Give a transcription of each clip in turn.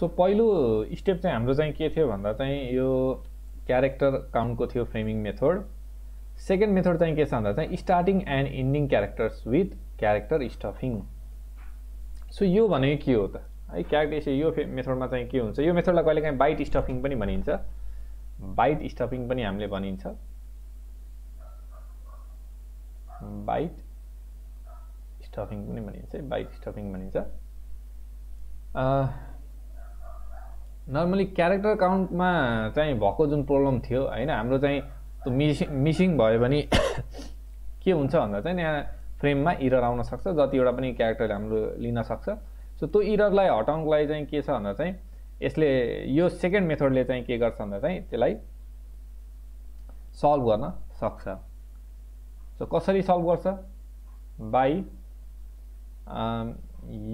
So पहिलो step चाहिँ हाम्रो चाहिँ के थियो भन्दा चाहिँ यो क्यारेक्टर काउन्टको थियो फ्रेमिङ मेथड। सेकेन्ड मेथड चाहिँ के छ भन्दा चाहिँ starting and ending characters with character stuffing. So यो भनेको के हो त है, क्यारेक्टर यो मेथडमा चाहिँ के हुन्छ, यो मेथडलाई कहिलेकाहीँ बाइट स्टफिङ पनि भनिन्छ, बाइट स्टफिङ पनि हामीले भनिन्छ, बाइट स्टफिङ पनि भनिन्छ, बाइट स्टफिङ भनिन्छ। नर्मली क्यारेक्टर काउन्टमा चाहिँ भएको जुन प्रब्लम थियो हैन, हाम्रो चाहिँ त्यो मिसिङ भयो भने के हुन्छ भन्दा चाहिँ यहाँ फ्रेममा इरर आउन सक्छ, जतिवटा पनि क्यारेक्टरले हाम्रो लिन सक्छ। सो त्यो इररलाई हटाउनको लागि चाहिँ के छ भन्दा चाहिँ यसले यो सेकेन्ड मेथडले चाहिँ के गर्छ भन्दा चाहिँ त्यसलाई सल्भ गर्न सक्छ। सो कसरी सल्भ गर्छ, बाई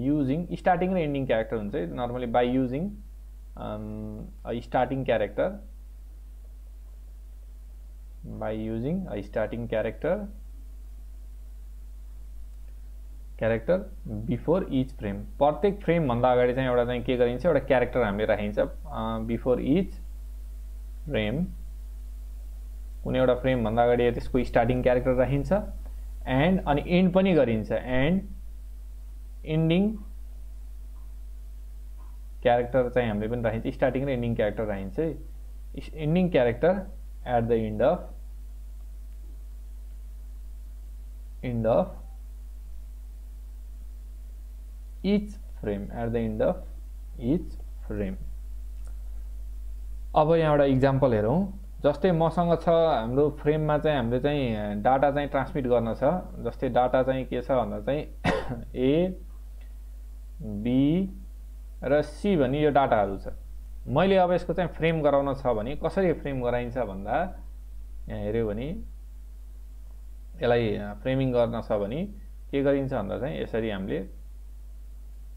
युजिङ स्टार्टिङ र एन्डिङ क्यारेक्टर हुन्छ normally, by using starting character, by using starting character before each frame. प्रत्येक फ्रेम भन्दा अगाडि चाहिँ एउटा चाहिँ के गरिन्छ, एउटा क्यारेक्टर हामीले राखिन्छ बिफोर इच फ्रेम। कुनै एउटा फ्रेम भन्दा अगाडि त्यसको स्टार्टिङ क्यारेक्टर राखिन्छ एन्ड अनि एन्ड पनि गरिन्छ, एन्ड एन्डिङ क्यारेक्टर चाहिँ हामीले पनि राखिन्छ, स्टार्टिङ र एन्डिङ क्यारेक्टर राखिन्छ। Ending character at the end of each frame, at the end of each frame। अब यहाँ एउटा इक्जाम्पल हेरौँ। जस्तै मसँग छ हाम्रो फ्रेममा चाहिँ हामीले चाहिँ डाटा चाहिँ ट्रान्समिट गर्न छ। जस्तै डाटा चाहिँ के छ भन्दा चाहिँ ए बी र सी भन्ने यो डाटाहरू छ। मैले अब यसको चाहिँ फ्रेम गराउन छ भने कसरी फ्रेम गराइन्छ भन्दा यहाँ हेऱ्यो भने यसलाई फ्रेमिङ गर्न छ भने के गरिन्छ भन्दा चाहिँ यसरी हामीले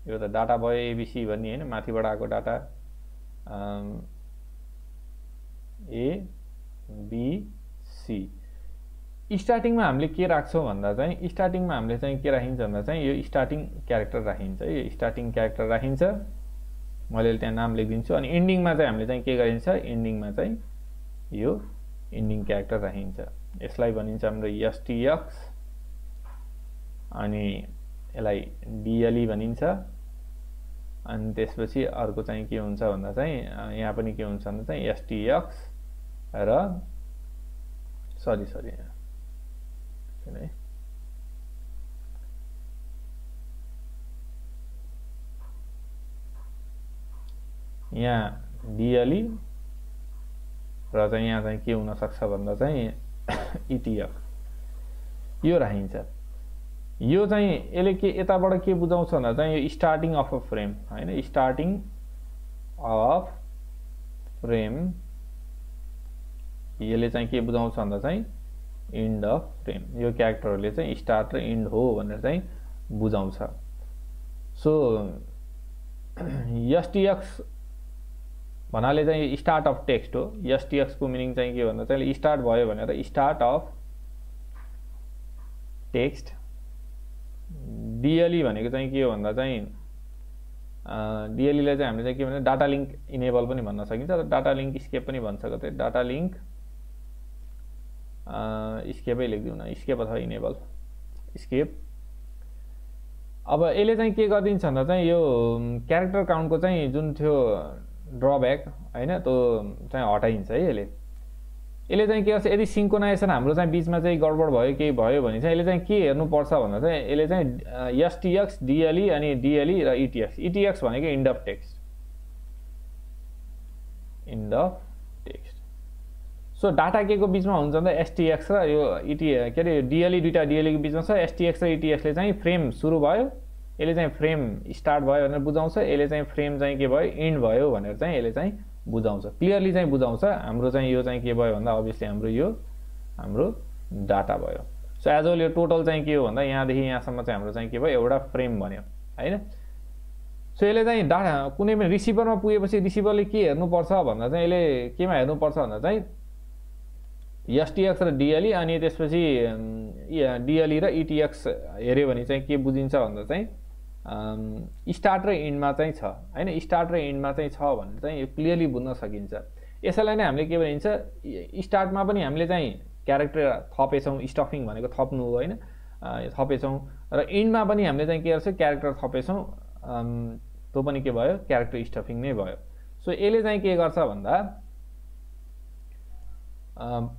यो त डाटा भयो एबीसी भन्ने हैन, माथिबाट आएको डाटा ए बी सी। स्टार्टिङमा हामीले के राख्छौँ भन्दा चाहिँ स्टार्टिङमा हामीले चाहिँ के राखिन्छ भन्दा चाहिँ यो स्टार्टिङ क्यारेक्टर राखिन्छ, यो स्टार्टिङ क्यारेक्टर राखिन्छ, मैले त्यहाँ नाम लेखिदिन्छु। अनि एन्डिङमा चाहिँ हामीले चाहिँ के गरिन्छ, एन्डिङमा चाहिँ यो एन्डिङ क्यारेक्टर राखिन्छ। यसलाई भनिन्छ हाम्रो एसटीएक्स, अनि यसलाई डिएलई भनिन्छ। अनि त्यसपछि अर्को चाहिँ के हुन्छ भन्दा चाहिँ यहाँ पनि के हुन्छ भन्दा चाहिँ एसटीएक्स र सरी यहाँ डिएलई र चाहिँ यहाँ चाहिँ के हुन सक्छ भन्दा चाहिँ इटीएफ यो राखिन्छ। यो चाहिँ यसले के यताबाट के बुझाउँछ भन्दा चाहिँ यो स्टार्टिङ अफ अ फ्रेम हैन, स्टार्टिङ अफ फ्रेम यसले चाहिँ के बुझाउँछ भन्दा चाहिँ एन्ड अफ फ्रेम। यो क्यारेक्टरहरूले चाहिँ स्टार्ट र एन्ड हो भनेर चाहिँ बुझाउँछ। सो एसटीएक्स भन्नाले चाहिँ स्टार्ट अफ टेक्स्ट हो। एसटीएक्स को मिनिङ चाहिँ के भन्दा चाहिँ स्टार्ट भयो भनेर स्टार्ट अफ टेक्स्ट। डिएलई भनेको चाहिँ के हो भन्दा चाहिँ डिएलईलाई चाहिँ हामीले चाहिँ के भने डाटा लिङ्क इनेबल पनि भन्न सकिन्छ, डाटा लिङ्क स्केप पनि भन्छ। कतै डाटा लिङ्क स्केपै लेखिदिउँ न, स्केप अथवा इनेबल स्केप। अब यसले चाहिँ के गरिदिन्छ भन्दा चाहिँ यो क्यारेक्टर काउन्टको चाहिँ जुन थियो ड्रब्याक हैन त्यो चाहिँ हटाइन्छ है यसले। यसले चाहिँ के गर्छ, यदि सिन्क्रोनाइजेसन हाम्रो चाहिँ बिचमा चाहिँ गडबड भयो केही भयो भने चाहिँ यसले चाहिँ के हेर्नुपर्छ भन्दा चाहिँ यसले चाहिँ एसटीएक्स डिएलई अनि डिएलई र इटीएक्स। इटीएक्स भनेको and of text, and of text. So data के को बिचमा हुन्छ भन्दा एसटीएक्स र यो इटी के अरे डिएलई, दुईटा डिएलई को बिचमा छ। एसटीएक्स र इटीएक्सले चाहिँ फ्रेम सुरु भयो, यसले चाहिँ फ्रेम स्टार्ट भयो भनेर बुझाउँछ, यसले चाहिँ फ्रेम चाहिँ के भयो एन्ड भयो भनेर चाहिँ यसले चाहिँ बुझाउँछ, क्लियरली चाहिँ बुझाउँछ। हाम्रो चाहिँ यो चाहिँ के भयो भन्दा अभियसली हाम्रो यो हाम्रो डाटा भयो। सो एज वेल यो टोटल चाहिँ के हो भन्दा यहाँदेखि यहाँसम्म चाहिँ हाम्रो चाहिँ के भयो एउटा फ्रेम बन्यो हैन। सो यसले चाहिँ डाटा कुनै पनि रिसिभरमा पुगेपछि रिसिभरले के हेर्नुपर्छ भन्दा चाहिँ यसले केमा हेर्नुपर्छ भन्दा चाहिँ एसटीएक्स र डिएलई अनि त्यसपछि डिएलई र इटीएक्स हेऱ्यो भने चाहिँ के बुझिन्छ भन्दा चाहिँ स्टार्ट र इन्डमा चाहिँ छ हैन, स्टार्ट र इन्डमा चाहिँ छ भनेर चाहिँ यो क्लियरली बुझ्न सकिन्छ। यसैलाई नै हामीले के भनिन्छ, स्टार्टमा पनि हामीले चाहिँ क्यारेक्टर थपेछौँ, स्टफिङ भनेको थप्नु हो हैन, थपेछौँ, र इन्डमा पनि हामीले चाहिँ के गर्छौँ क्यारेक्टर थपेछौँ, त्यो पनि के भयो क्यारेक्टर स्टफिङ नै भयो। सो यसले चाहिँ के गर्छ भन्दा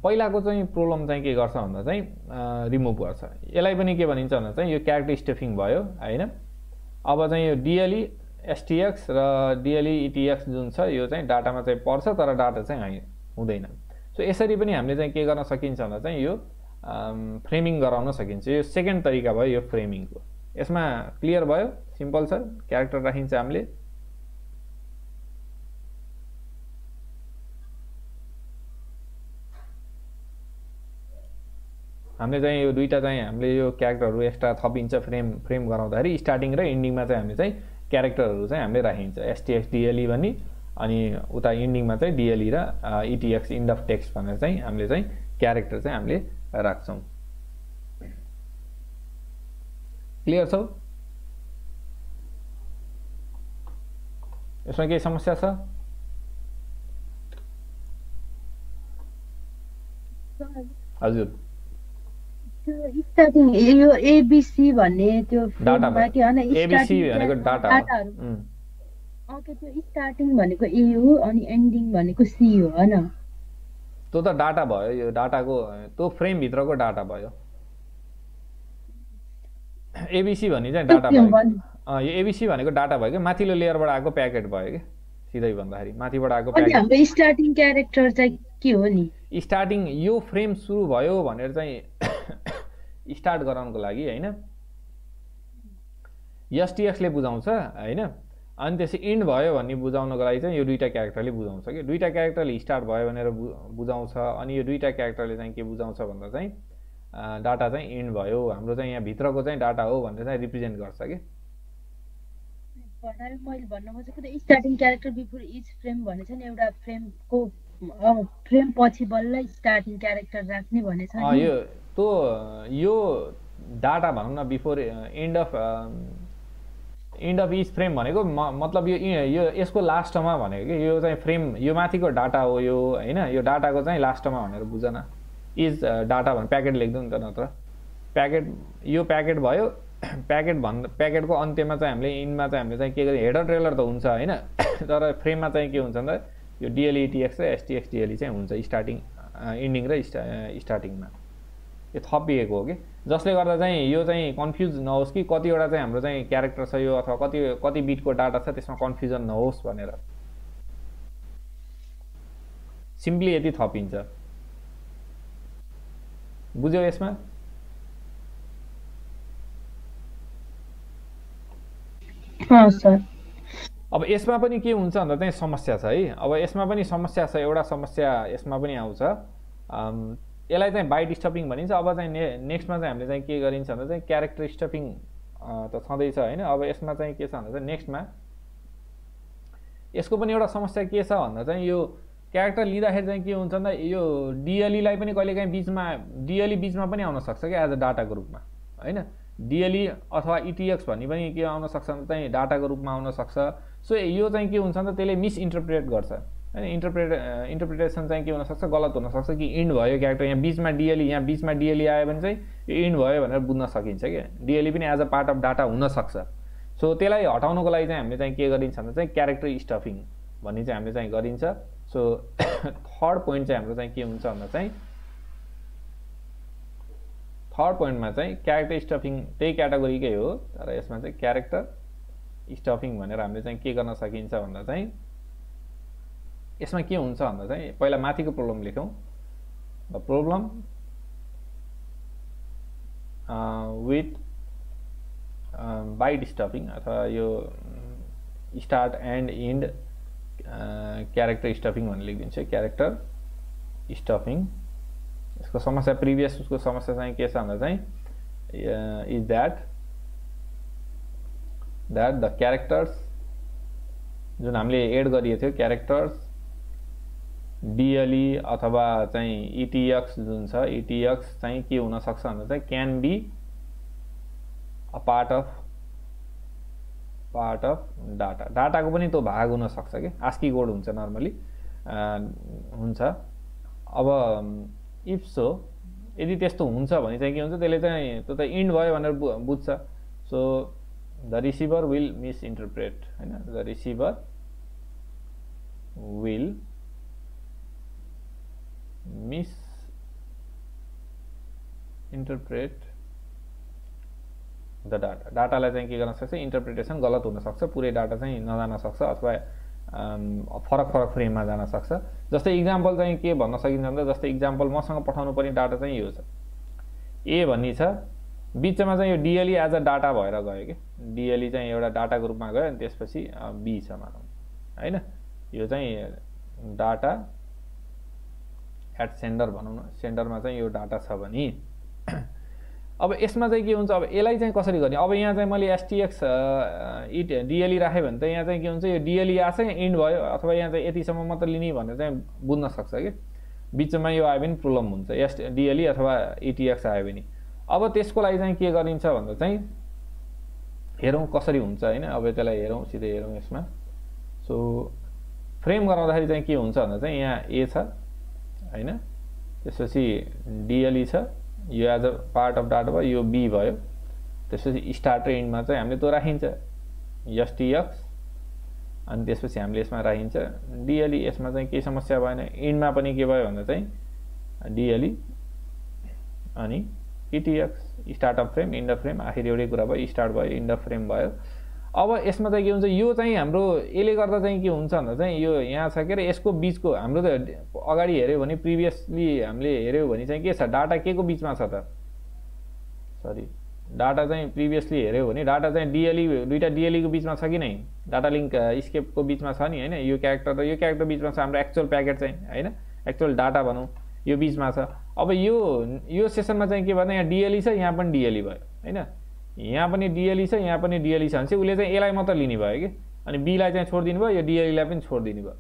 पहिलाको चाहिँ प्रब्लम चाहिँ के गर्छ भन्दा चाहिँ रिमुभ गर्छ। यसलाई पनि के भनिन्छ भन्दा चाहिँ यो क्यारेक्टर स्टफिङ भयो हैन। अब चाहिँ यो डिएलई एसटीएक्स र डिएलई इटीएक्स जुन छ यो चाहिँ डाटामा चाहिँ पर्छ तर डाटा चाहिँ हुँदैन। सो यसरी पनि हामीले चाहिँ के गर्न सकिन्छ भन्दा चाहिँ यो फ्रेमिङ गराउन सकिन्छ। यो सेकेन्ड तरिका भयो यो फ्रेमिङको। यसमा क्लियर भयो, सिम्पल छ, क्यारेक्टर राखिन्छ हामीले। हामीले चाहिँ यो दुईटा चाहिँ हामीले यो क्यारेक्टरहरू एक्स्ट्रा थपिन्छ फ्रेम गराउँदाखेरि स्टार्टिङ र इन्डिङमा चाहिँ हामीले चाहिँ क्यारेक्टरहरू चाहिँ हामीले राखिन्छ एसटीएक्स डिएलई भन्ने, अनि उता इन्डिङमा चाहिँ डिएलई र इटीएक्स इन्ड अफ टेक्स्ट भनेर चाहिँ हामीले चाहिँ क्यारेक्टर चाहिँ हामीले राख्छौँ। क्लियर छ? यसमा केही समस्या छ? हजुर स्टार्टिङ यो एबीसी भन्ने त्यो डाटा के हैन, एबीसी भनेको डाटा डाटाहरु ओके, त्यो स्टार्टिङ भनेको ए हो अनि एन्डिङ भनेको सी हो हैन? त्यो त डाटा भयो, यो डाटाको त्यो फ्रेम भित्रको डाटा भयो। एबीसी भन्ने चाहिँ डाटा भयो। यो एबीसी भनेको डाटा भयो कि माथिल्लो लेयरबाट आएको प्याकेट भयो कि सिधै भन्दाखेरि माथिबाट आएको प्याकेट। अनि हाम्रो स्टार्टिङ क्यारेक्टर चाहिँ के हो नि? स्टार्टिङ यो फ्रेम सुरु भयो भनेर चाहिँ स्टार्ट गराउनको लागि हैन एसटीएक्सले बुझाउँछ हैन। अनि त्यसै इन्ड भयो भन्ने बुझाउनको लागि चाहिँ यो दुईटा क्यारेक्टरले बुझाउँछ कि दुईटा क्यारेक्टरले स्टार्ट भयो भनेर बुझाउँछ। अनि यो दुईटा क्यारेक्टरले चाहिँ के बुझाउँछ भन्दा चाहिँ डाटा चाहिँ इन्ड भयो, हाम्रो चाहिँ यहाँ भित्रको चाहिँ डाटा हो भनेर चाहिँ रिप्रेजेन्ट गर्छ कि। मैले भन्न खोजेको त starting character before each frame भने चाहिँ एउटा फ्रेमको फ्रेम पछि बल्ल स्टार्टिङ क्यारेक्टर राख्ने भनेछ नि। यो डाटा भनौँ न before and of each frame भनेको मतलब यो यसको लास्टमा भनेको कि यो चाहिँ फ्रेम यो माथिको डाटा हो यो हैन। यो डाटाको चाहिँ लास्टमा भनेर बुझन, इज डाटा भने प्याकेट लेख्दो नि त, नत्र प्याकेट यो प्याकेट भयो। प्याकेटको अन्त्यमा चाहिँ हामीले इनमा चाहिँ हामीले चाहिँ के गर्छ हेडर ट्रेलर त हुन्छ हैन, तर फ्रेममा चाहिँ के हुन्छ भन्दा यो डिएलई इटीएक्स र एसटीएक्स डिएलई चाहिँ हुन्छ स्टार्टिङ इन्डिङ र स्टार्टिङमा। यो थपिएको हो कि जसले गर्दा चाहिँ यो चाहिँ कन्फ्युज नहोस् कि कतिवटा चाहिँ हाम्रो चाहिँ क्यारेक्टर छ यो अथवा कति बिटको डाटा छ त्यसमा कन्फ्युजन नहोस् भनेर सिम्पली यति थपिन्छ। बुझ्यौ यसमा? सर अब यसमा पनि के हुन्छ भन्दा चाहिँ समस्या छ है। अब यसमा पनि समस्या छ, एउटा समस्या यसमा पनि आउँछ। यसलाई चाहिँ बाइट स्टफिङ भनिन्छ। अब चाहिँ नेक्स्टमा चाहिँ हामीले चाहिँ के गरिन्छ भन्दा चाहिँ क्यारेक्टर स्टफिङ त छँदैछ हैन। अब यसमा चाहिँ के छ भन्दा चाहिँ नेक्स्टमा यसको पनि एउटा समस्या के छ भन्दा चाहिँ यो क्यारेक्टर लिँदाखेरि चाहिँ के हुन्छ भन्दा यो डिएलईलाई पनि कहिलेकाहीँ डिएलई बिचमा पनि आउन सक्छ क्या एज अ डाटाको रूपमा हैन। डिएलई अथवा इटीएक्स भन्ने पनि के आउन सक्छ भन्दा चाहिँ डाटाको रूपमा आउन सक्छ। सो यो चाहिँ के हुन्छ भन्दा त्यसले मिसइन्टरप्रेट गर्छ हैन। इन्टरप्रिटेसन चाहिँ के हुनसक्छ, गलत हुनसक्छ कि इन्ड भयो क्यारेक्टर, यहाँ बिचमा डिएलई, यहाँ बिचमा डिएलई आयो भने चाहिँ यो इन्ड भयो भनेर बुझ्न सकिन्छ क्या। डिएलई पनि as a part of data हुनसक्छ। सो त्यसलाई हटाउनको लागि चाहिँ हामीले चाहिँ के गरिन्छ भन्दा चाहिँ क्यारेक्टर स्टफिङ भन्ने चाहिँ हामीले चाहिँ गरिन्छ। सो थर्ड पोइन्ट चाहिँ हाम्रो चाहिँ के हुन्छ भन्दा चाहिँ थर्ड पोइन्टमा चाहिँ क्यारेक्टर स्टफिङ त्यही क्याटेगोरीकै हो, तर यसमा चाहिँ क्यारेक्टर स्टफिङ भनेर हामीले चाहिँ के गर्न सकिन्छ भन्दा चाहिँ यसमा के हुन्छ भन्दा चाहिँ पहिला माथिको प्रब्लम लेखौँ। द प्रब्लम विथ बाइट स्टफिङ अथवा यो स्टार्ट एन्ड इन्ड क्यारेक्टर स्टफिङ भनेर लेखिदिन्छ। क्यारेक्टर स्टफिङ यसको समस्या प्रिभियस उसको समस्या चाहिँ के छ भन्दा चाहिँ इज द्याट द क्यारेक्टर्स जुन हामीले एड गरिएको थियो क्यारेक्टर्स डिएलई अथवा चाहिँ इटीएक्स जुन छ इटीएक्स चाहिँ के हुन सक्छ भन्दा चाहिँ can be a part of part of data, डाटाको पनि त्यो भाग हुन सक्छ कि आस्की कोड हुन्छ नर्मली हुन्छ। अब इफ सो यदि त्यस्तो हुन्छ भने चाहिँ के हुन्छ, त्यसले चाहिँ त्यो त इन्ड भयो भनेर बुझ्छ। So the receiver will misinterpret हैन, the receiver will misinterpret the data, डाटालाई चाहिँ के गर्न सक्छ, इन्टरप्रिटेसन गलत हुन सक्छ, पुरै डाटा चाहिँ नजान सक्छ अथवा फरक फरक फ्रेममा जान सक्छ। जस्तै इक्जाम्पल चाहिँ के भन्न सकिन्छ भन्दा, जस्तै इक्जाम्पल मसँग पठाउनु पर्ने डाटा चाहिँ यो छ, ए भन्ने छ, बिचमा चाहिँ यो डिएलई एज अ डाटा भएर गयो कि, डिएलई चाहिँ एउटा डाटाको रूपमा गयो अनि त्यसपछि बी छ मानौँ हैन, यो चाहिँ डाटा एट सेन्डर भनौँ न, सेन्डरमा चाहिँ यो डाटा छ भने अब यसमा चाहिँ के हुन्छ, अब यसलाई चाहिँ कसरी गर्ने, अब यहाँ चाहिँ मैले एसटीएक्स डिएलई राखेँ भने त यहाँ चाहिँ के हुन्छ, यो डिएलई आछ इन्ड भयो, अथवा यहाँ चाहिँ यतिसम्म मात्र लिने भनेर चाहिँ बुझ्न सक्छ कि, बिचमा यो आयो भने प्रब्लम हुन्छ, एस डिएलई अथवा इटिएक्स आयो भने। अब त्यसको लागि चाहिँ के गरिन्छ भन्दा चाहिँ हेरौँ कसरी हुन्छ हैन। अब त्यसलाई हेरौँ, सिधै हेरौँ यसमा। सो फ्रेम गराउँदाखेरि चाहिँ के हुन्छ भन्दा चाहिँ यहाँ ए छ हैन, त्यसपछि डिएलई छ, यो as a part of data भयो, यो बी भयो, त्यसपछि स्टार्ट र इन्डमा चाहिँ हामीले त्यो राखिन्छ एसटीएक्स, अनि त्यसपछि हामीले यसमा राखिन्छ डिएलई। यसमा चाहिँ केही समस्या भएन, इन्डमा पनि के भयो भन्दा चाहिँ डिएलई अनि ETX, start of frame end of frame, आखिर एउटै कुरा भयो, स्टार्ट भयो इन्ड अफ फ्रेम भयो। अब यसमा चाहिँ के हुन्छ, यो चाहिँ हाम्रो यसले गर्दा चाहिँ के हुन्छ भन्दा चाहिँ यो यहाँ छ के अरे, यसको बिचको हाम्रो त अगाडि हेऱ्यो भने प्रिभियसली हामीले हेऱ्यौँ भने चाहिँ के छ, डाटा के को बिचमा छ त, सरी डाटा चाहिँ प्रिभियसली हेऱ्यौँ भने डाटा चाहिँ डिएलई, दुईवटा डिएलईको बिचमा छ कि नै, डाटा लिङ्क स्केपको बिचमा छ नि हैन, यो क्यारेक्टर र यो क्यारेक्टर बिचमा छ हाम्रो एक्चुअल प्याकेट चाहिँ हैन, एक्चुअल डाटा भनौँ यो बिचमा छ। अब यो सेसनमा चाहिँ के भन्दा यहाँ डिएलई छ, यहाँ पनि डिएलई भयो हैन, यहाँ पनि डिएलई छ, यहाँ पनि डिएलई छ भने चाहिँ उसले चाहिँ एलाई मात्र लिने भयो कि, अनि बीलाई चाहिँ छोडिदिनु भयो, यो डिएलईलाई पनि छोडिदिनु भयो।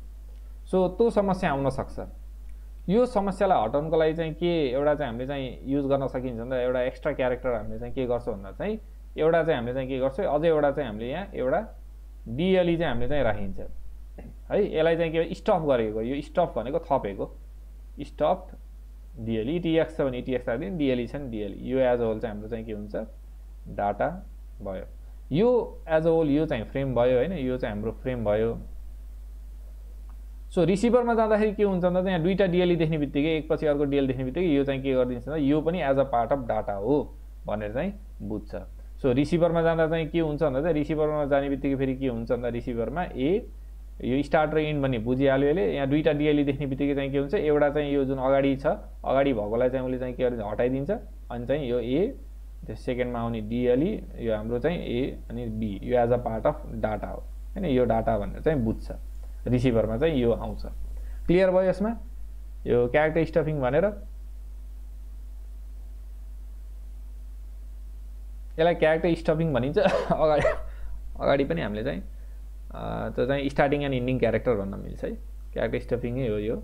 सो त्यो समस्या आउन सक्छ। यो समस्यालाई हटाउनको लागि चाहिँ के एउटा चाहिँ हामीले चाहिँ युज गर्न सकिन्छ भन्दा, एउटा एक्स्ट्रा क्यारेक्टर हामीले चाहिँ के गर्छौँ भन्दा चाहिँ एउटा चाहिँ हामीले चाहिँ के गर्छौँ, अझै एउटा चाहिँ हामीले यहाँ एउटा डिएलई चाहिँ हामीले चाहिँ राखिन्छ है। यसलाई चाहिँ के स्टप गरेको, यो स्टप भनेको थपेको, स्टप डिएलई, इटिएक्स छ भने इटिएक्स राखिदिनु, डिएलई छ भने डिएलई, यो एज अ होल चाहिँ हाम्रो चाहिँ के हुन्छ डाटा भयो। यो एज अ होल यो चाहिँ फ्रेम भयो हैन, यो चाहिँ हाम्रो फ्रेम भयो। सो रिसिभरमा जाँदाखेरि के हुन्छ भन्दा यहाँ दुईटा डिएलई देख्ने बित्तिकै एकपछि अर्को डिएल देख्ने बित्तिकै यो चाहिँ के गरिदिन्छ भन्दा यो पनि as a part of data हो भनेर चाहिँ बुझ्छ। सो रिसिभरमा जाँदा चाहिँ के हुन्छ भन्दा चाहिँ रिसिभरमा जाने बित्तिकै फेरि के हुन्छ भन्दा रिसिभरमा ए यो स्टार्ट र इन्ड भन्ने बुझिहाल्यो यसले। यहाँ दुईटा डिएलई देख्ने बित्तिकै चाहिँ के हुन्छ, एउटा चाहिँ यो जुन अगाडि छ, अगाडि भएकोलाई चाहिँ उसले चाहिँ के गरिदिन्छ हटाइदिन्छ, अनि चाहिँ यो ए त्यस सेकेन्डमा आउने डिएलई, यो हाम्रो चाहिँ ए अनि बी, यो as a part of data हो हैन, यो डाटा भनेर चाहिँ बुझ्छ। रिसिभरमा चाहिँ यो आउँछ। क्लियर भयो यसमा यो क्यारेक्टर स्टफिङ भनेर। यसलाई क्यारेक्टर स्टफिङ भनिन्छ। अगाडि पनि हामीले चाहिँ त्यो चाहिँ स्टार्टिङ एन्ड इन्डिङ क्यारेक्टर भन्न मिल्छ है, क्यारेक्टर स्टफिङै हो यो।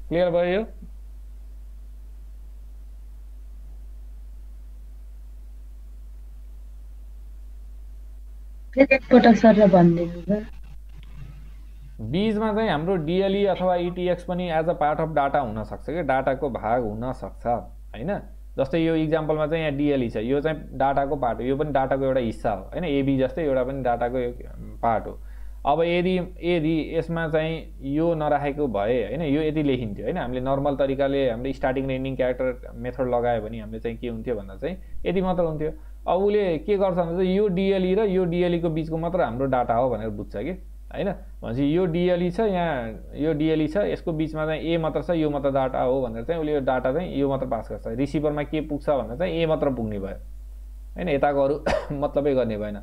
क्लियर भयो यो? बीचमा चाहिँ हाम्रो डिएलई अथवा इटिएक्स पनि as a part of data हुन सक्छ कि, डाटाको भाग हुन सक्छ हैन। जस्तै यो इक्जाम्पलमा चाहिँ यहाँ डिएलई छ, यो चाहिँ डाटाको पार्ट हो, यो पनि डाटाको एउटा हिस्सा हो हैन, एबी जस्तै एउटा पनि डाटाको पार्ट हो। अब यदि यसमा चाहिँ यो नराखेको भए हैन, यो यति लेखिन्थ्यो हैन, हामीले नर्मल तरिकाले हामीले स्टार्टिङ र एन्डिङ क्यारेक्टर मेथड लगायो भने हामीले चाहिँ के हुन्थ्यो भन्दा चाहिँ यति मात्र हुन्थ्यो। अब उसले के गर्छ भन्दा चाहिँ यो डिएलई र यो डिएलईको बिचको मात्र हाम्रो डाटा हो भनेर बुझ्छ कि हैन। भनेपछि यो डिएलई छ, यहाँ यो डिएलई छ, यसको बिचमा चाहिँ ए मात्र छ, यो मात्र डाटा हो भनेर चाहिँ उसले यो डाटा चाहिँ यो मात्र पास गर्छ। रिसिभरमा के पुग्छ भन्दा चाहिँ ए मात्र पुग्ने भयो हैन, यताको अरू मतलबै गर्ने भएन।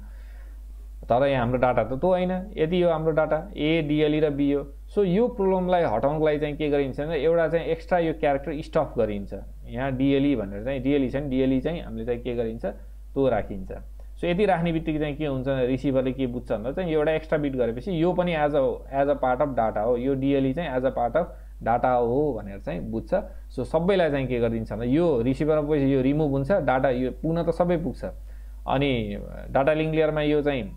तर यहाँ हाम्रो डाटा त त्यो होइन, यदि यो हाम्रो डाटा ए डिएलई र बी हो। सो यो प्रब्लमलाई हटाउनको लागि चाहिँ के गरिन्छ भने एउटा चाहिँ एक्स्ट्रा यो क्यारेक्टर स्टफ गरिन्छ। यहाँ डिएलई भनेर चाहिँ डिएलई छ नि, डिएलई चाहिँ हामीले चाहिँ के गरिन्छ त्यो राखिन्छ। सो यति राख्ने बित्तिकै चाहिँ के हुन्छ, रिसिभरले के बुझ्छ भन्दा चाहिँ एउटा एक्स्ट्रा बिट गरेपछि यो पनि as a part of data हो, यो डिएलई चाहिँ as a part of data हो भनेर चाहिँ बुझ्छ। सो सबैलाई चाहिँ के गरिदिन्छ भन्दा यो रिसिभरमा पछि यो रिमुभ हुन्छ, डाटा यो पुग्न त सबै पुग्छ। अनि डाटा लिङ्क लेयरमा यो चाहिँ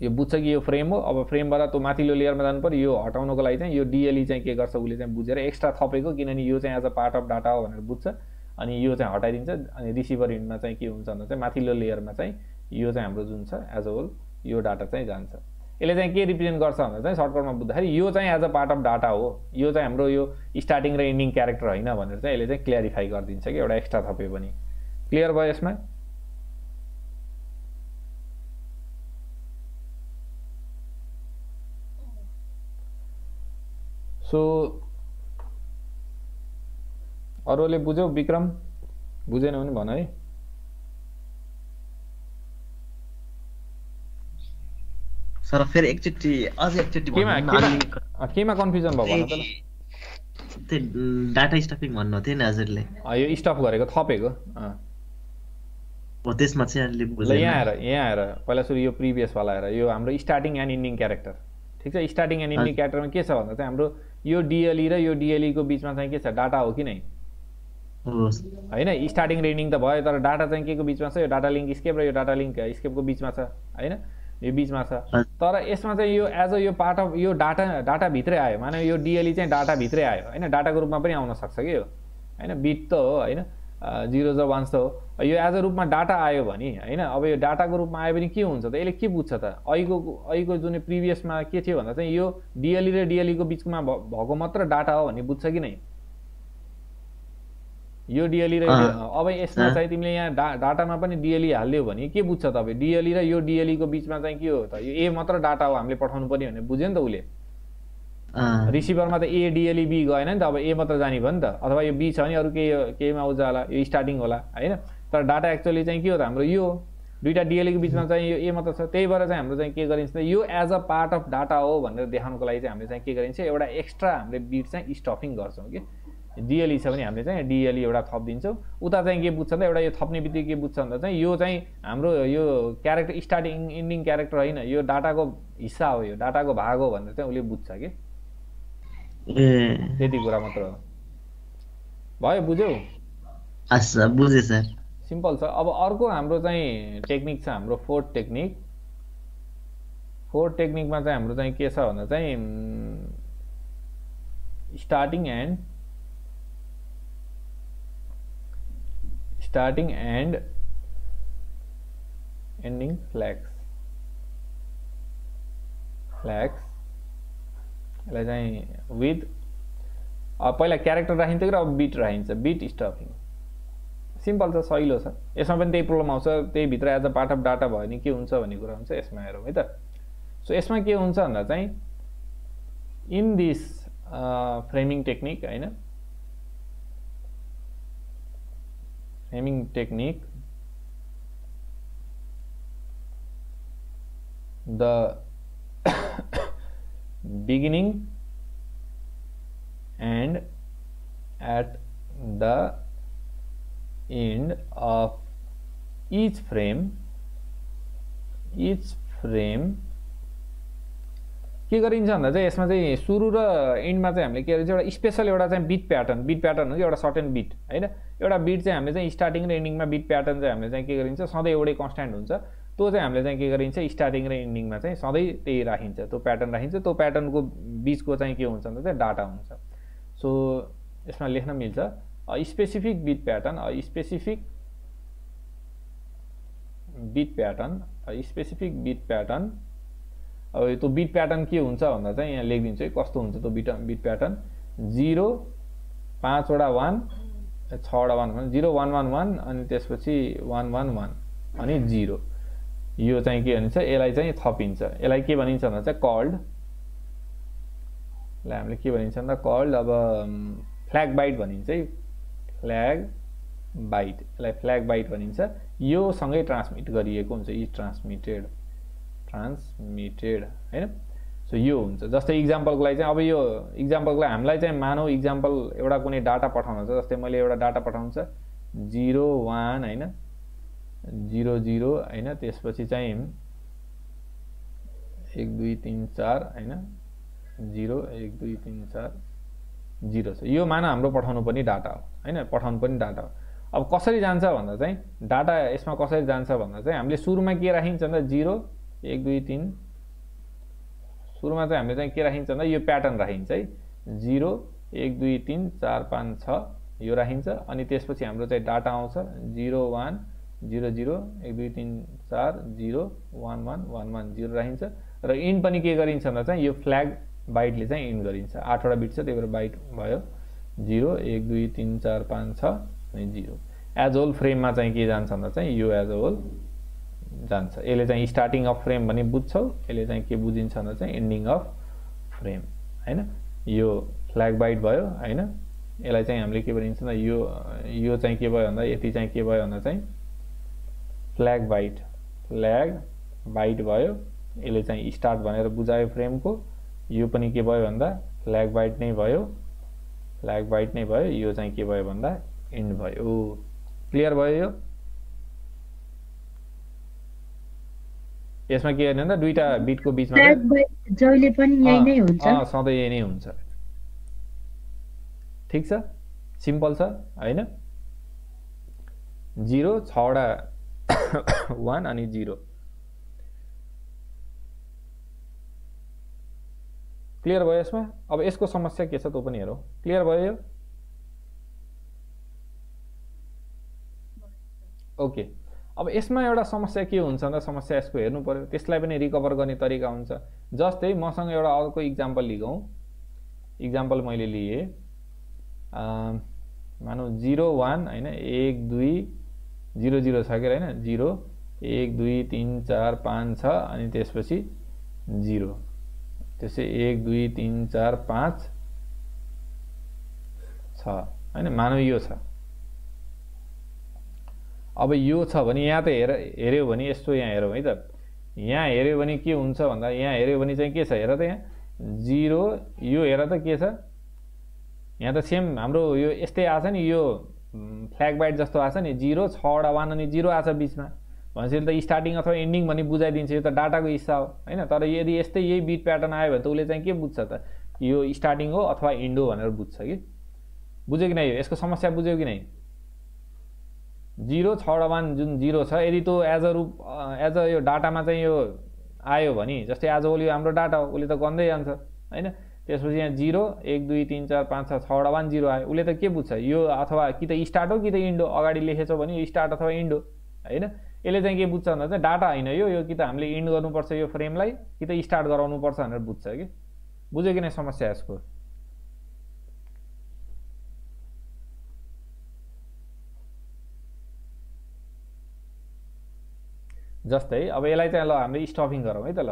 यो बुझ्छ कि यो फ्रेम हो। अब फ्रेमबाट त्यो माथिल्लो लेयरमा जानु पर्यो। यो हटाउनको लागि चाहिँ यो डिएलई चाहिँ के गर्छ, उसले चाहिँ बुझेर एक्स्ट्रा थपेको, किनभने यो चाहिँ as a part of data हो भनेर बुझ्छ। अनि यो चाहिँ हटाइदिन्छ। अनि रिसिभर इन्डमा चाहिँ के हुन्छ भन्दा चाहिँ माथिल्लो लेयरमा चाहिँ यो चाहिँ हाम्रो जुन छ एज अ होल यो डाटा चाहिँ जान्छ। यसले चाहिँ के रिप्रेजेन्ट गर्छ भन्दा चाहिँ सर्टकटमा बुझ्दाखेरि यो चाहिँ as a part of data हो, यो चाहिँ हाम्रो यो स्टार्टिङ र एन्डिङ क्यारेक्टर होइन भनेर चाहिँ यसले चाहिँ क्लियरिफाई गरिदिन्छ कि एउटा एक्स्ट्रा थप्यो पनि। क्लियर भयो यसमा? सो अरूले बुझ्यौ? विक्रम बुझेन भने भन है। सर फेरि एकचोटि अझै एकचोटि केमा कन्फ्युजन भयो भन त ल। त्यो डाटा स्टफिङ भन्नु थियो नि हजुरले, यो स्टफ गरेको थपेको हो त्यसमा चाहिँ अलि बुझेन। यहाँ आएर पहिला सुरु यो प्रिभियसवाला आएर यो हाम्रो स्टार्टिङ एन्ड इन्डिङ क्यारेक्टर, ठिक छ। स्टार्टिङ एन्ड इन्डिङ क्यारेक्टरमा के छ भन्दा चाहिँ हाम्रो यो डिएलई र यो डिएलई को बिचमा चाहिँ के छ, डाटा हो कि नै होइन। स्टार्टिङ र एन्डिङ त भयो, तर डाटा चाहिँ के को बिचमा छ, यो डाटा लिङ्क स्केप र यो डाटा लिङ्क स्केपको बिचमा छ होइन, यो बिचमा छ। तर यसमा चाहिँ यो एज अ यो पार्ट अफ यो डाटा भित्रै आयो, माने यो डिएलई चाहिँ डाटा भित्रै आयो होइन, डाटाको रूपमा पनि आउन सक्छ कि यो होइन, बिट त हो होइन, 0 र 1 त हो। यो एज अ रूपमा डाटा आयो भने होइन, अब यो डाटाको रूपमा आयो भने के हुन्छ त, यसले के बुझ्छ त, अहिलेको जुन प्रिभियसमा के थियो भन्दा चाहिँ यो डिएलई र डिएलई को बिचमा भएको मात्र डाटा हो भन्ने बुझ्छ कि नै, यो डिएलई र अब यसमा चाहिँ तिमीले यहाँ डाटामा पनि डिएलई हाल्दियो भने के बुझ्छ त, अब डिएलई र यो डिएलई को बिचमा चाहिँ के हो त, यो ए मात्र डाटा हो हामीले पठाउनु पर्ने भनेर बुझ्यो नि त उसले। रिसिभरमा त ए डिएलई बी गएन नि त, अब ए मात्र जाने भयो नि त, अथवा यो बी छ भने अरू केहीमा आउँछ होला, यो स्टार्टिङ होला होइन। तर डाटा एक्चुअली चाहिँ के हो त, हाम्रो यो दुईवटा डिएलई को बिचमा चाहिँ यो ए मात्र छ, त्यही भएर चाहिँ हाम्रो चाहिँ के गरिन्छ त, यो as a part of data हो भनेर देखाउनको लागि चाहिँ हामीले चाहिँ के गरिन्छ, एउटा एक्स्ट्रा हामीले बिट चाहिँ स्टफिङ गर्छौँ कि। डिएलई छ भने हामीले चाहिँ डिएलई एउटा थपिदिन्छौँ। उता चाहिँ के बुझ्छ त, एउटा यो थप्ने बित्तिकै के बुझ्छ भन्दा चाहिँ यो चाहिँ हाम्रो यो क्यारेक्टर स्टार्टिङ इन्डिङ क्यारेक्टर होइन, यो डाटाको हिस्सा हो, यो डाटाको भाग हो भनेर चाहिँ उसले बुझ्छ कि। त्यति कुरा मात्र हो। भयो? बुझ्यौ? बुझेँ सर। सिम्पल छ। अब अर्को हाम्रो चाहिँ टेक्निक छ हाम्रो फोर्थ टेक्निक। फोर्थ टेक्निकमा चाहिँ हाम्रो चाहिँ के छ भन्दा चाहिँ स्टार्टिङ एन्ड एन्डिङ फ्ल्याग्स यसलाई चाहिँ विथ पहिला क्यारेक्टर राखिन्छ कि अब बिट राखिन्छ, बिट स्टफिङ। सिम्पल छ, सहिलो छ। यसमा पनि त्यही प्रब्लम आउँछ, त्यही भित्र as a part of data भयो भने के हुन्छ भन्ने कुरा हुन्छ। यसमा हेरौँ है त। सो यसमा के हुन्छ भन्दा चाहिँ इन दिस फ्रेमिङ टेक्निक होइन, framing technique the beginning and at the end of each frame के गरिन्छ भन्दा चाहिँ यसमा चाहिँ सुरु र एन्डमा चाहिँ हामीले के गरिन्छ, एउटा स्पेसल एउटा चाहिँ बिट प्याटर्न हो कि एउटा सर्टेन बिट होइन, एउटा बिट चाहिँ हामीले चाहिँ स्टार्टिङ र एन्डिङमा बिट प्याटर्न चाहिँ हामीले चाहिँ के गरिन्छ, सधैँ एउटै कन्स्ट्यान्ट हुन्छ। त्यो चाहिँ हामीले चाहिँ के गरिन्छ, स्टार्टिङ र एन्डिङमा चाहिँ सधैँ त्यही राखिन्छ, त्यो प्याटर्न राखिन्छ। त्यो प्याटर्नको बिचको चाहिँ के हुन्छ भन्दा चाहिँ डाटा हुन्छ। सो यसमा लेख्न मिल्छ specific beet pattern, specific beet pattern. अब त्यो बिट प्याटर्न के हुन्छ भन्दा चाहिँ यहाँ लेखिदिन्छु है, कस्तो हुन्छ त्यो बिट प्याटर्न। 0 5 वटा 1 6 वटा 1 0 1 1 1 अनि त्यसपछि 1 1 1 अनि 0। यो चाहिँ के भनिन्छ, यसलाई चाहिँ थपिन्छ। यसलाई के भनिन्छ भन्दा चाहिँ कल्ड, यसलाई हामीले के भनिन्छ भन्दा कल्ड अब फ्ल्याग बाइट भनिन्छ है, फ्ल्याग बाइट, यसलाई फ्ल्याग बाइट भनिन्छ। यो सँगै ट्रान्समिट गरिएको हुन्छ, इज ट्रान्समिटेड होइन। सो यो हुन्छ। जस्तै इक्जाम्पलको लागि चाहिँ अब यो इक्जाम्पलको लागि हामीलाई चाहिँ मानौ इक्जाम्पल एउटा कुनै डाटा पठाउनु छ, जस्तै मैले एउटा डाटा पठाउनु छ 0 1 होइन 0 0 होइन, त्यसपछि चाहिँ 1 2 3 4 होइन 0 1 2 3 4 0 छ। यो मान हाम्रो पठाउनु पनि डाटा हो होइन, पठाउनु पनि डाटा हो। अब कसरी जान्छ भन्दा चाहिँ डाटा यसमा कसरी जान्छ भन्दा चाहिँ हामीले सुरुमा के राखिन्छ भन्दा 0 1 2 3 सुरुमा चाहिँ हामीले चाहिँ के राखिन्छ भन्दा यो प्याटर्न राखिन्छ है 0 1 2 3 4 5 6 यो राखिन्छ अनि त्यसपछि हाम्रो चाहिँ डाटा आउँछ 0 1 0 0 1 2 3 4 0 1 1 1 1 0 राखिन्छ र इन पनि के गरिन्छ भन्दा चाहिँ यो फ्ल्याग बाइटले चाहिँ इन गरिन्छ 8 वटा बिट छ त्यही भएर बाइट भयो 0 1 2 3 4 5 6 अनि 0 एज होल फ्रेममा चाहिँ के जान्छ भन्दा चाहिँ यो एज होल जान्छ यसले चाहिँ स्टार्टिङ अफ फ्रेम भन्ने बुझ्छौ यसले चाहिँ के बुझिन्छ भन्दा चाहिँ एन्डिङ अफ फ्रेम हैन यो फ्ल्याग बाइट भयो हैन यसलाई चाहिँ हामीले के भनिन्छ भन्दा यो चाहिँ के भयो भन्दा यति चाहिँ के भयो भन्दा चाहिँ फ्ल्याग बाइट भयो यसले चाहिँ स्टार्ट भनेर बुझायो फ्रेमको यो पनि के भयो भन्दा फ्ल्याग बाइट नै भयो यो चाहिँ के भयो भन्दा एन्ड भयो क्लियर भयो यो यसमा के गर्ने भन्दा दुईटा बिटको बिचमा जहिले पनि यही नै हुन्छ सधैँ यही नै हुन्छ ठीक छ सिम्पल छ हैन 0 6 वटा 1 अनि 0 क्लियर भयो यसमा अब यसको समस्या के छ त्यो पनि हेरौँ क्लियर भयो यो ओके अब यसमा एउटा समस्या के हुन्छ भन्दा समस्या यसको हेर्नु पर्यो त्यसलाई पनि रिकभर गर्ने तरिका हुन्छ जस्तै मसँग एउटा अर्को इक्जाम्पल लिगौँ इक्जाम्पल मैले लिए मानौ 0 1 हैन 1 2 0 0 छ के हैन 0 1 2 3 4 5 6 अनि त्यसपछि 0 त्यसै 1 2 3 4 5 6 हैन मानौ यो छ अब यो छ भने यहाँ त हेर्यो भने यस्तो यहाँ हेरौँ है त यहाँ हेर्यो भने के हुन्छ भन्दा यहाँ हेर्यो भने चाहिँ के छ हेर त यहाँ 0 यो हेर त के छ यहाँ त सेम हाम्रो यो यस्तै आछ नि यो फ्ल्याग बाइट जस्तो आछ नि 0 6 वटा 1 अनि 0 आछ बिचमा भनेपछि त स्टार्टिङ अथवा एन्डिङ भन्ने बुझाइदिन्छ यो त डाटाको हिस्सा हो हैन तर यदि यस्तै यही बिट प्याटर्न आयो भने त उसले चाहिँ के बुझ्छ त यो स्टार्टिङ हो अथवा एन्ड हो भनेर बुझ्छ कि बुझ्यो कि नै यसको समस्या बुझ्यो कि नै 0 6 वटा 1 जुन 0 छ यदि त्यो एज अ यो डाटामा चाहिँ यो आयो भने जस्तै एज होल यो हाम्रो डाटा हो उसले त गर्दै जान्छ हैन त्यसपछि यहाँ 0 1 2 3 4 5 6 6 वटा 1 0 आयो उसले त के बुझ्छ यो अथवा कि त स्टार्ट हो कि त एन्ड हो अगाडि लेखेछौ भने यो स्टार्ट अथवा एन्ड हो हैन यसले चाहिँ के बुझ्छ भन्दा चाहिँ डाटा हैन यो कि त हामीले एन्ड गर्नुपर्छ यो फ्रेमलाई कि त स्टार्ट गराउनुपर्छ भनेर बुझ्छ कि बुझ्यो कि नै समस्या यसको जस्तै अब यसलाई चाहिँ ल हामीले स्टपिङ गरौँ है त ल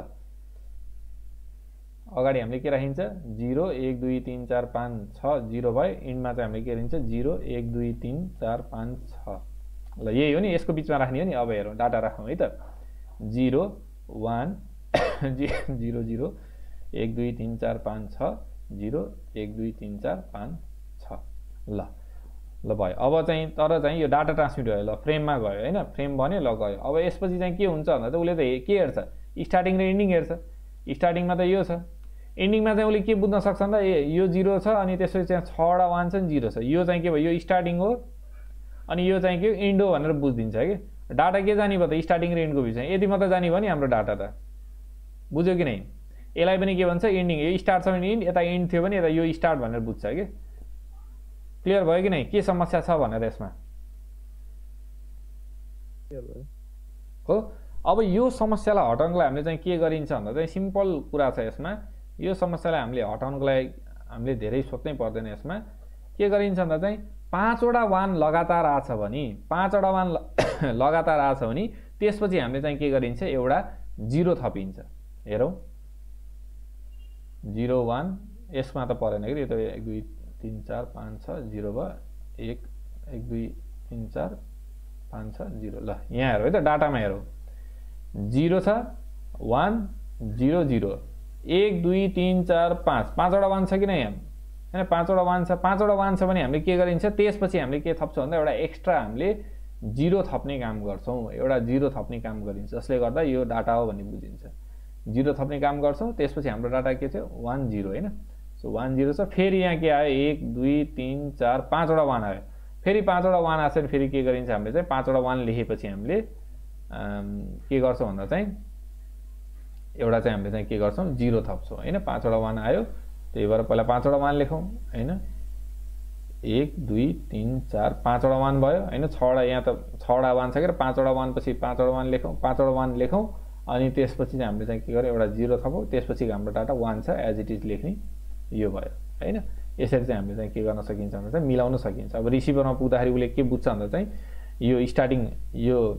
अगाडि हामीले के राखिन्छ 0 1 2 3 4 5 6 0 भयो इन्डमा चाहिँ हामीले के राखिन्छ 0 1 2 3 4 5 6 ल यही हो नि यसको बिचमा राख्ने हो नि अब हेरौँ डाटा राखौँ है त 0 1 0 0 1 2 3 4 5 6 0 1 2 3 4 5 6 ल भयो अब चाहिँ तर चाहिँ यो डाटा ट्रान्समिट भयो ल फ्रेममा गयो हैन फ्रेम भन्यो ल गयो अब यसपछि चाहिँ के हुन्छ भन्दा चाहिँ उसले त के हेर्छ स्टार्टिङ र एन्डिङ हेर्छ स्टार्टिङमा त यो छ एन्डिङमा चाहिँ उसले के बुझ्न सक्छ भन्दा यो 0 छ अनि त्यसपछि चाहिँ 6 वटा 1 छ नि 0 छ यो चाहिँ के भयो यो स्टार्टिङ हो अनि यो चाहिँ के एन्ड हो भनेर बुझिदिन्छ कि डाटा के जाने भयो त स्टार्टिङ र एन्डको बिचमा यति मात्र जाने भयो नि हाम्रो डाटा त बुझ्यो कि नै यसलाई पनि के भन्छ एन्डिङ यो स्टार्ट छ भने एन्ड यता एन्ड थियो भने यता यो स्टार्ट भनेर बुझ्छ कि क्लियर भयो कि नै के समस्या छ भनेर यसमा हो अब यो समस्यालाई हटाउनको लागि हामीले चाहिँ के गरिन्छ भन्दा चाहिँ सिम्पल कुरा छ यसमा यो समस्यालाई हामीले हटाउनको लागि हामीले धेरै सोच्नै पर्दैन यसमा के गरिन्छ भन्दा चाहिँ 5 वटा 1 लगातार आछ भने 5 वटा 1 लगातार आछ भने त्यसपछि हामीले चाहिँ के गरिन्छ एउटा 0 थपिन्छ हेरौँ 0 1 यसमा त परेन कि यो त 1 2 3 4 5 6 0 भयो 1 1 2 3 4 5 6 0 ल यहाँ हेरौँ है त डाटामा हेरौँ 0 छ 1 0 0 1 2 3 4 5 5 वटा 1 छ कि नै यहाँ हैन 5 वटा 1 छ 5 वटा 1 छ भने हामीले के गरिन्छ त्यसपछि हामीले के थप्छौँ भन्दा एउटा एक्स्ट्रा हामीले 0 थप्ने काम गर्छौँ एउटा 0 थप्ने काम गरिन्छ जसले गर्दा यो डाटा हो भन्ने बुझिन्छ 0 थप्ने काम गर्छौँ त्यसपछि हाम्रो डाटा के थियो 1 0 हैन सो 1 0 छ फेरि यहाँ के आयो 1 2 3 4 5 वटा 1 आयो फेरि 5 वटा 1 आछ भने फेरि के गरिन्छ हामीले चाहिँ 5 वटा 1 लेखेपछि हामीले के गर्छौँ भन्दा चाहिँ एउटा चाहिँ हामीले चाहिँ के गर्छौँ 0 थप्छौँ हैन 5 वटा 1 आयो त्यही भएर पहिला 5 वटा 1 लेखौँ हैन 1 2 3 4 5 वटा 1 भयो हैन 6 वटा यहाँ त 6 वटा 1 छ के 5 वटा 1 पछि 5 वटा 1 लेखौँ 5 वटा 1 लेखौँ अनि त्यसपछि चाहिँ हामीले चाहिँ के गर्यो एउटा 0 थपौँ त्यसपछि हाम्रो डाटा 1 छ एज इट इज लेख्ने यो भयो हैन यसरी चाहिँ हामीले चाहिँ के गर्न सकिन्छ भन्दा चाहिँ मिलाउन सकिन्छ अब रिसिभरमा पुग्दाखेरि उले के बुझ्छ भन्दा चाहिँ यो स्टार्टिङ यो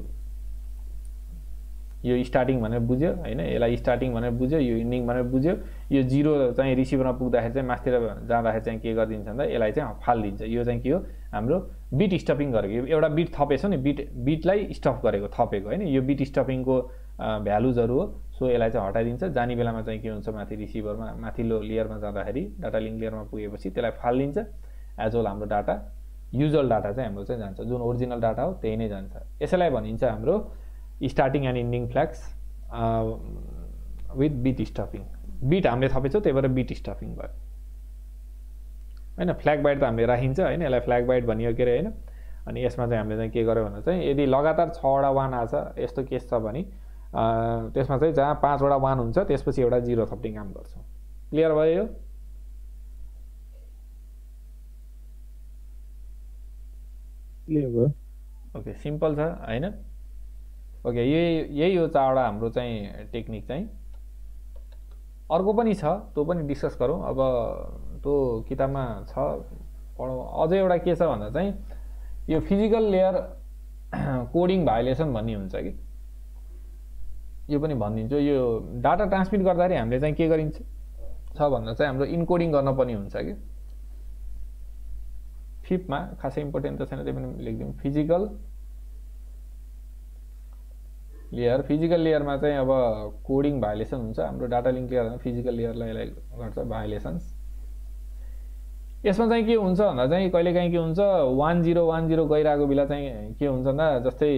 स्टार्टिङ भनेर बुझ्यो हैन यसलाई स्टार्टिङ भनेर बुझ्यो यो इन्डिङ भनेर बुझ्यो यो 0 चाहिँ रिसिभरमा पुग्दाखेरि चाहिँ मास्तिर जाँदाखेरि चाहिँ के गरिदिन्छ भन्दा यसलाई चाहिँ फाल्दिन्छ यो चाहिँ के हो हाम्रो बिट स्टपिङ गरेको एउटा बिट थपेछौ नि बिटलाई स्टप गरेको थपेको हैन यो बिट स्टपिङको भ्यालुजहरु हो सो यसलाई चाहिँ हटाइदिन्छ जाने बेलामा चाहिँ के हुन्छ माथि रिसिभरमा माथिल्लो लेयरमा जाँदाखेरि डाटा लिङ्क लेयरमा पुगेपछि त्यसलाई फाल्दिन्छ एज वेल हाम्रो डाटा युजुअल डाटा चाहिँ हाम्रो चाहिँ जान्छ जुन ओरिजिनल डाटा हो त्यही नै जान्छ यसैलाई भनिन्छ हाम्रो starting and ending flags with beet stopping beet हामीले थपेछौँ त्यही भएर बिट स्टपिङ भयो हैन फ्ल्याग बाइट त हामीले राखिन्छ हैन यसलाई फ्ल्याग बाइट भनियो के अरे हैन अनि यसमा चाहिँ हामीले चाहिँ के गर्यो भन्दा चाहिँ यदि लगातार 6 वटा 1 आछ यस्तो केस छ भने त्यसमा चाहिँ जहाँ 5 वटा 1 हुन्छ त्यसपछि एउटा 0 थप्ने काम गर्छौँ क्लियर भयो यो क्लियर भयो ओके सिम्पल छ हैन ओके यही हो 4 वटा हाम्रो चाहिँ टेक्निक चाहिँ अर्को पनि छ त्यो पनि डिस्कस गरौँ अब त्यो किताबमा छ पढौँ अझै एउटा के छ भन्दा चाहिँ यो फिजिकल लेयर कोडिङ भायोलेसन भन्ने हुन्छ कि यो पनि भनिदिन्छु यो डाटा ट्रान्समिट गर्दाखेरि हामीले चाहिँ के गरिन्छ छ भन्दा चाहिँ हाम्रो इन्कोडिङ गर्न पनि हुन्छ कि 5 मा खासै इम्पोर्टेन्ट त छैन त्यही पनि लेखिदिउँ फिजिकल लेयरमा चाहिँ अब कोडिङ भायोलेसन हुन्छ हाम्रो डाटा लिङ्क लेयरमा फिजिकल लेयरलाई गर्छ भायोलेसन्स यसमा चाहिँ के हुन्छ भन्दा चाहिँ कहिलेकाहीँ के हुन्छ 1010 गइरहेको बेला चाहिँ के हुन्छ भन्दा जस्तै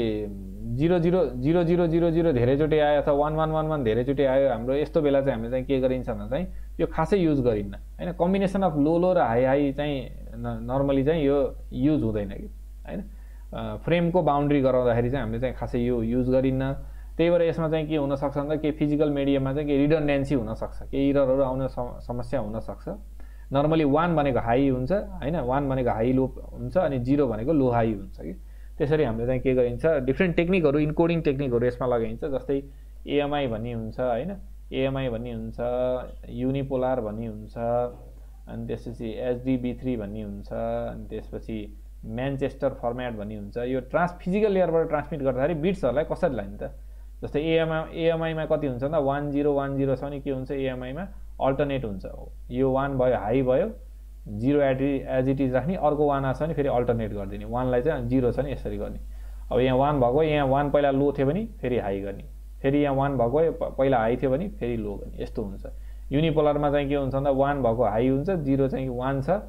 000000 धेरैचोटि आयो अथवा 1111 धेरैचोटि आयो हाम्रो यस्तो बेला चाहिँ हामीले चाहिँ के गरिन्छ भन्दा चाहिँ यो खासै युज गरिन्न हैन कम्बिनेसन अफ लो र हाई चाहिँ नर्मली चाहिँ यो युज हुँदैन कि हैन फ्रेमको बाउन्ड्री गराउँदाखेरि चाहिँ हामीले चाहिँ खासै यो युज गरिन्न त्यही भएर यसमा चाहिँ के हुन सक्छ भन्दा के फिजिकल मिडियममा चाहिँ के रिडन्डेन्सी हुन सक्छ के एररहरु आउने समस्या हुन सक्छ नर्मली 1 भनेको हाई हुन्छ हैन 1 भनेको हाई लो हुन्छ अनि 0 भनेको लो हाई हुन्छ कि त्यसरी हामीले चाहिँ के गरिन्छ डिफ्रेन्ट टेक्निकहरु इन्कोडिङ टेक्निकहरु यसमा लगाइन्छ जस्तै एएमआई भन्ने हुन्छ हैन एएमआई भन्ने हुन्छ युनिपोलार भन्ने हुन्छ अनि त्यसपछि एचडीबी3 भन्ने हुन्छ अनि त्यसपछि म्यानचेस्टर फर्म्याट भन्ने हुन्छ यो फिजिकल लेयरबाट ट्रान्समिट गर्दाखेरि बिट्सहरुलाई कसरी लाइन त जस्तै एएमआई मा कति हुन्छ भन्दा 1010 छ नि के हुन्छ एएमआई मा अल्टरनेट हुन्छ यो 1 भयो हाई भयो 0 एज इट इज राख्ने अर्को 1 आछ भने फेरि अल्टरनेट गरिदिने 1 लाई चाहिँ 0 छ नि यसरी गर्ने अब यहाँ 1 भएको यहाँ 1 पहिला लो थियो भने फेरि हाई गर्ने फेरि यहाँ 1 भएको पहिला हाई थियो भने फेरि लो गर्ने यस्तो हुन्छ युनिपोलरमा चाहिँ के हुन्छ भन्दा 1 भएको हाई हुन्छ 0 चाहिँ 1 छ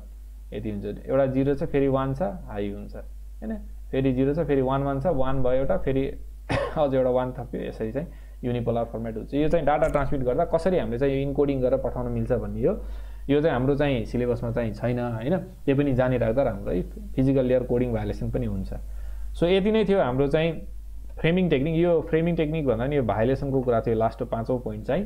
यति हुन्छ एउटा 0 छ फेरि 1 छ हाई हुन्छ हैन फेरि 0 छ फेरि 1 1 छ 1 भयो एउटा फेरि अझ एउटा 1 थप्यो यसरी चाहिँ युनिपोलर फर्मेट हुन्छ यो चाहिँ डाटा ट्रान्समिट गर्दा कसरी हामीले चाहिँ यो इन्कोडिङ गरेर पठाउन मिल्छ भन्ने यो चाहिँ हाम्रो चाहिँ सिलेबसमा चाहिँ छैन हैन त्यो पनि जानिराख्दा राम्रो है फिजिकल लेयर कोडिङ भायोलेसन पनि हुन्छ सो यति नै थियो हाम्रो चाहिँ फ्रेमिङ टेक्निक यो फ्रेमिङ टेक्निक भन्दा नि यो भायोलेसनको कुरा थियो लास्ट 5औं पोइन्ट चाहिँ